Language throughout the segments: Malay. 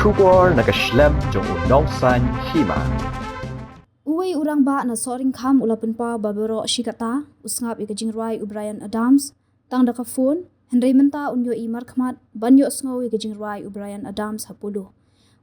Shubor nakaslem jong unong san hima. Uway urang ba na soring kham ulapan pa babero shikata usngap ikajingrai Brian Adams tang daka phone Henry menta unyo i markhmat banyo sngo ikajingrai Brian Adams hapulu.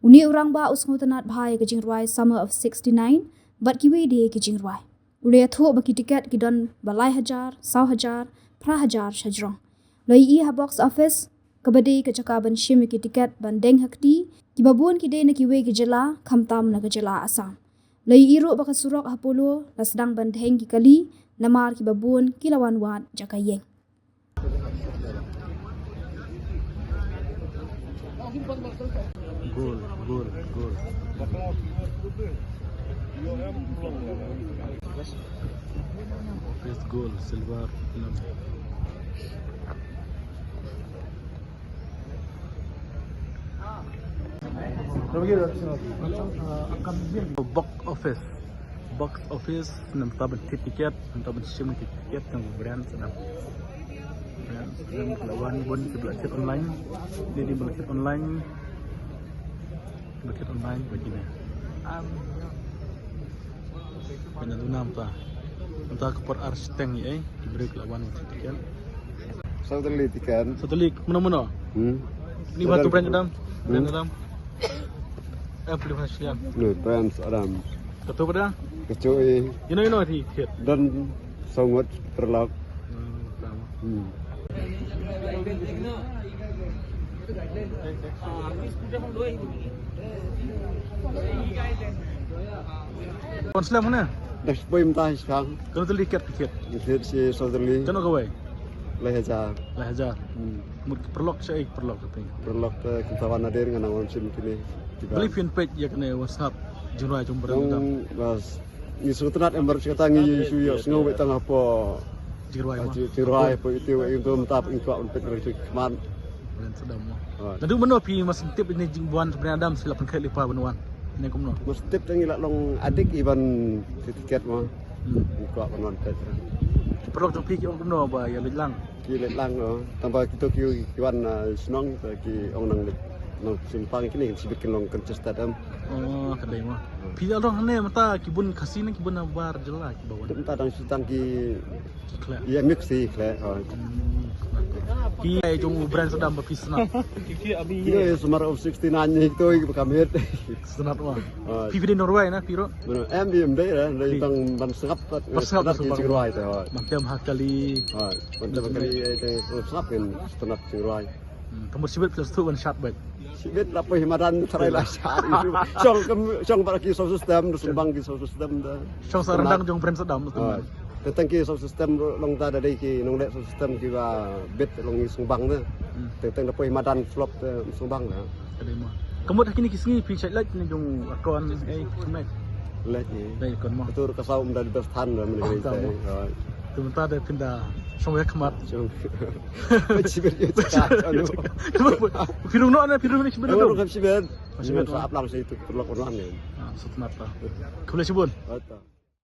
Uni urang ba usngo tanat bhai ikajingrai Summer of 69 bat kiwe di ikajingrai. Ule atho baki tiket kidon balai hajar, saw hajar, pra hajar shajrong. Loi i ha box office kabadi kecakaban shim ki tiket bandeng hakti kibabun kide na kiwe gejala khamtam na gejala asam. Lai iru baka surok hapolo la sedang bandheng ki kali namar ki babun kilawan wat jakayeng. Gol. First goal, silver. Box office nam taban tiket nam taban sim tiket yang brand sedap lawan bon belajar online jadi belajar online begini penentuan ta entah ke per arsteng ya diberi lawan tiket satelit mana ini batu brand Adam pilih hasilnya Brand Adam ketua pada kecuali you know tiket dan sangat terlak. Konslet mana? Dah sepoi mentah sekarang. Kalau tu tiket. Tiket si Southerly. Jangan kau Lehajar. Perlok saya perlok tapi. Perlak kita wana dari dengan awam sim kini. Beli fanpage ya kena WhatsApp jurnal jumpa Dong bas. Ni surat ember cerita ngi isu yo sengo betang apa. Jirai apa itu mentap ingkau untuk rezeki keman. Bulan sedang mo. Nadu mana pi mas tip ini jingbuan sebenarnya Adam silap kali lipa benuan. Ini kumno. Mas tip tangi lak long adik iban tiket mo. Ingkau benuan pet. Perlok tu pi ki kumno ba ya lang. Ki lang no. Tambah kita kiwan senang ki ong nang simpang kini sibuk long Stadium. Oh, kadai mah. Pi orang ne mata kibun kasih kibun bar jelas ki bawah. Kita dang sitang ki iya mix sih kle. Ki jong brand sedang berpisna. Ini Summer of 69 itu kamit. Senat mah. Pi di Norway na piro. Benar. MBM deh ya, dari tang ban sengap di Cingruai teh. Mantem hakali. Mantem kali itu sengap kan setengah Cingruai. Kamu sibuk plus tu one shot baik. Sibuk lapor himadan cerai lah syar itu. Cong bagi sound system, sumbang ki sound system dah. Cong sarandang jong brand sedam tu. Tentang ki sound system long ta dari ki nong dek sound system ki ba bet long sumbang tu. Tentang lapor himadan flop sumbang lah. Kadai mah. Kamu dah kini kisni pi chat light ni jong akon connect. Lihat ni. Dai kon mah. Betul kasau menjadi bertahan lah menjadi. Sebentar dia pindah sampai kemat. Sibuk itu cakap. Firung no firung ni sebenarnya. Orang sibuk. Sibuk apa lang sa itu perlu orang ni. Sebentar. Kau boleh sebut.